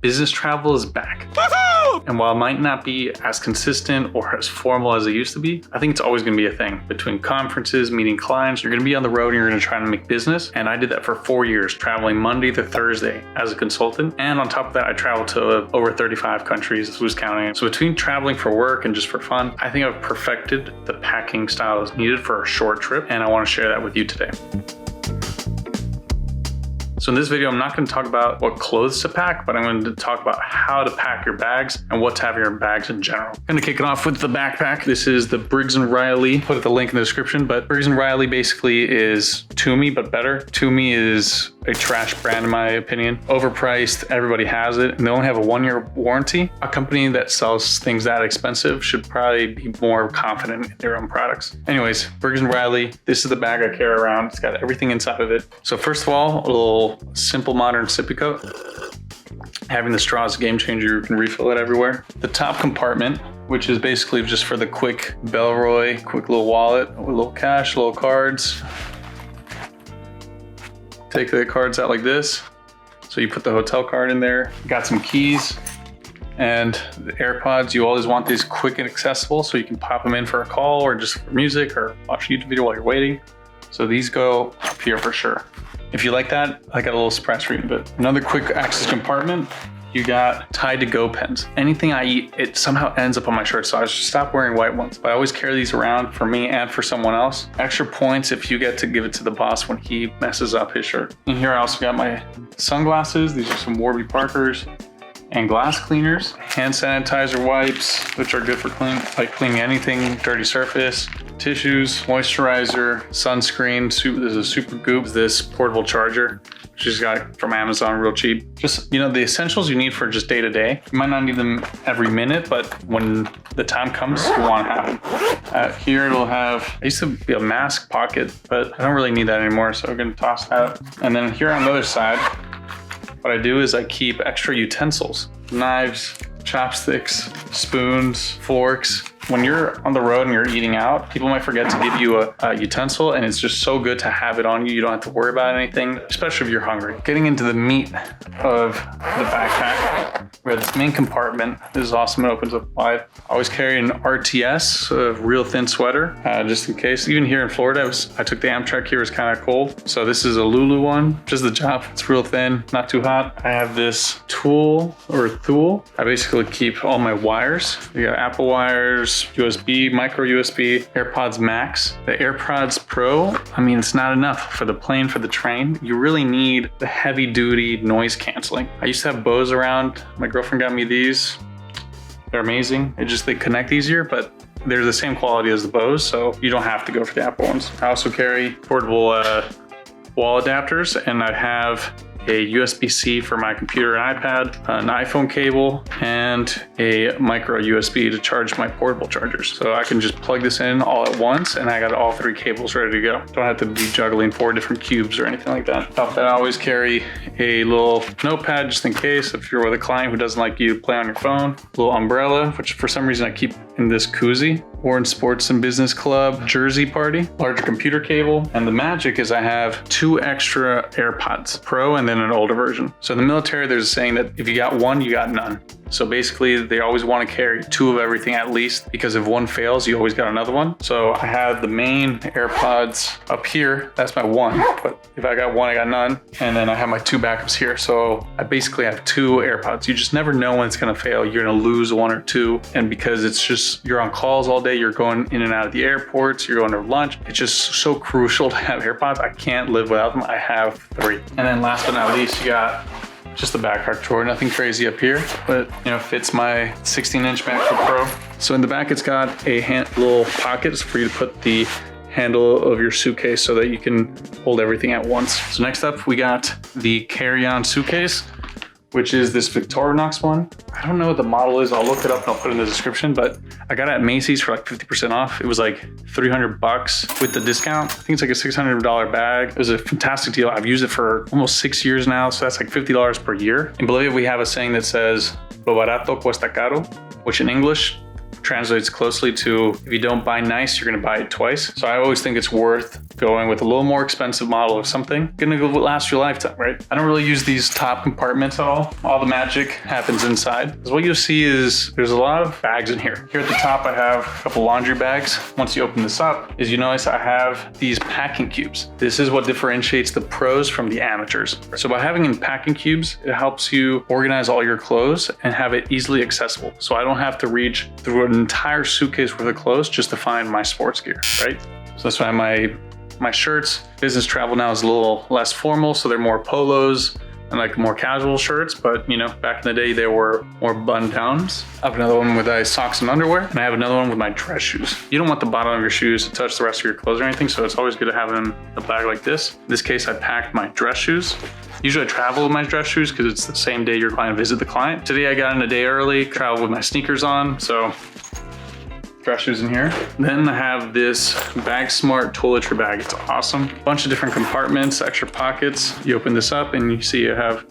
business travel is back. And while it might not be as consistent or as formal as it used to be, I think it's always going to be a thing. Between conferences, meeting clients, you're going to be on the road and you're going to try to make business. And I did that for 4 years, traveling Monday to Thursday as a consultant. And on top of that, I traveled to over 35 countries, who's counting. So between traveling for work and just for fun, I think I've perfected the packing style that's needed for a short trip. And I want to share that with you today. So in this video, I'm not going to talk about what clothes to pack, but I'm going to talk about how to pack your bags and what to have in your bags in general. I'm going to kick it off with the backpack. This is the Briggs & Riley. Put the link in the description, but Briggs & Riley basically is Tumi, but better. Tumi is a trash brand in my opinion. Overpriced, everybody has it, and they only have a 1-year warranty. A company that sells things that expensive should probably be more confident in their own products. Anyways, Briggs & Riley, this is the bag I carry around. It's got everything inside of it. So first of all, a little simple modern sippy cup. Having the straw is a game changer. You can refill it everywhere. The top compartment, which is basically just for the quick Bellroy, quick little wallet, a little cash, little cards. Take the cards out like this. So you put the hotel card in there. Got some keys and the AirPods. You always want these quick and accessible so you can pop them in for a call or just for music or watch a YouTube video while you're waiting. So these go up here for sure. If you like that, I got a little surprise for you. But another quick access compartment, you got Tide to Go pens. Anything I eat, it somehow ends up on my shirt. So I should stop wearing white ones. But I always carry these around for me and for someone else. Extra points if you get to give it to the boss when he messes up his shirt. In here, I also got my sunglasses. These are some Warby Parkers. And glass cleaners, hand sanitizer wipes, which are good for cleaning anything, dirty surface, tissues, moisturizer, sunscreen. There's a super goop. This portable charger, which is got from Amazon, real cheap. Just, the essentials you need for just day to day. You might not need them every minute, but when the time comes, you want to have them. Here it'll have, I used to be a mask pocket, but I don't really need that anymore, so I'm gonna toss that. And then here on the other side, what I do is I keep extra utensils, knives, chopsticks, spoons, forks. When you're on the road and you're eating out, people might forget to give you a utensil, and it's just so good to have it on you. You don't have to worry about anything, especially if you're hungry. Getting into the meat of the backpack, we have this main compartment. This is awesome, it opens up wide. I always carry an RTS, a real thin sweater, just in case. Even here in Florida, I took the Amtrak here, it's kind of cold. So this is a Lulu one, just the job. It's real thin, not too hot. I have this tool. I basically keep all my wires. We got Apple wires, USB, micro USB, AirPods Max. The AirPods Pro, it's not enough for the plane, for the train. You really need the heavy duty noise canceling. I used to have Bose around. My girlfriend got me these. They're amazing. They connect easier, but they're the same quality as the Bose, so you don't have to go for the Apple ones. I also carry portable wall adapters, and I have a USB-C for my computer and iPad, an iPhone cable, and a micro USB to charge my portable chargers. So I can just plug this in all at once, and I got all 3 cables ready to go. Don't have to be juggling 4 different cubes or anything like that. Top that, I always carry a little notepad just in case if you're with a client who doesn't like you to play on your phone. A little umbrella, which for some reason I keep in this koozie. Wharton Sports and Business Club jersey party. Larger computer cable. And the magic is I have 2 extra AirPods Pro and then an older version. So in the military, there's a saying that if you got one, you got none. So basically, they always want to carry 2 of everything at least, because if one fails, you always got another one. So I have the main AirPods up here. That's my one, but if I got one, I got none. And then I have my 2 backups here. So I basically have 2 AirPods. You just never know when it's going to fail. You're going to lose 1 or 2. And because it's just, you're on calls all day, you're going in and out of the airports, you're going to lunch. It's just so crucial to have AirPods. I can't live without them. I have 3. And then last but not least, you got just the backpack drawer, nothing crazy up here, but fits my 16-inch MacBook Pro. So in the back, it's got a little pockets for you to put the handle of your suitcase so that you can hold everything at once. So next up, we got the carry-on suitcase, which is this Victorinox one. I don't know what the model is. I'll look it up and I'll put it in the description, but I got it at Macy's for like 50% off. It was like $300 with the discount. I think it's like a $600 bag. It was a fantastic deal. I've used it for almost 6 years now, so that's like $50 per year. In Bolivia, we have a saying that says, "Lo barato cuesta caro," which in English translates closely to, if you don't buy nice, you're gonna buy it twice. So I always think it's worth going with a little more expensive model or something, gonna go last your lifetime, right? I don't really use these top compartments at all. All the magic happens inside. Because what you'll see is there's a lot of bags in here. Here at the top, I have a couple laundry bags. Once you open this up, is you notice I have these packing cubes. This is what differentiates the pros from the amateurs. So by having in packing cubes, it helps you organize all your clothes and have it easily accessible. So I don't have to reach through an entire suitcase worth of clothes just to find my sports gear, right? So that's why my shirts, business travel now is a little less formal, so they're more polos and like more casual shirts, but you know, back in the day they were more button downs. I have another one with socks and underwear, and I have another one with my dress shoes. You don't want the bottom of your shoes to touch the rest of your clothes or anything, so it's always good to have them in a bag like this. In this case, I packed my dress shoes. Usually I travel with my dress shoes because it's the same day you're going to visit the client. Today I got in a day early, traveled with my sneakers on, so dress shoes in here. Then I have this Bag Smart toiletry bag. It's awesome. Bunch of different compartments, extra pockets. You open this up and you see you have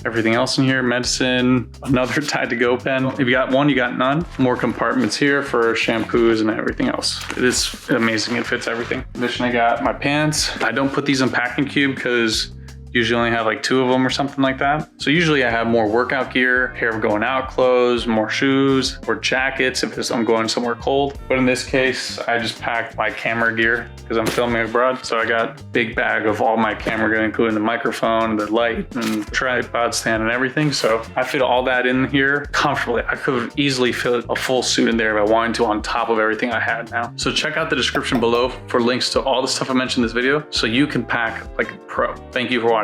everything else in here, medicine, another Tide to Go pen. If you got one, you got none. More compartments here for shampoos and everything else. It is amazing, it fits everything. In addition, I got my pants. I don't put these in packing cube because usually only have like 2 of them or something like that. So usually I have more workout gear, pair of going out clothes, more shoes, or jackets if I'm going somewhere cold. But in this case, I just packed my camera gear because I'm filming abroad. So I got a big bag of all my camera gear, including the microphone, the light, and tripod stand and everything. So I fit all that in here comfortably. I could easily fit a full suit in there if I wanted to on top of everything I had now. So check out the description below for links to all the stuff I mentioned in this video so you can pack like a pro. Thank you for watching.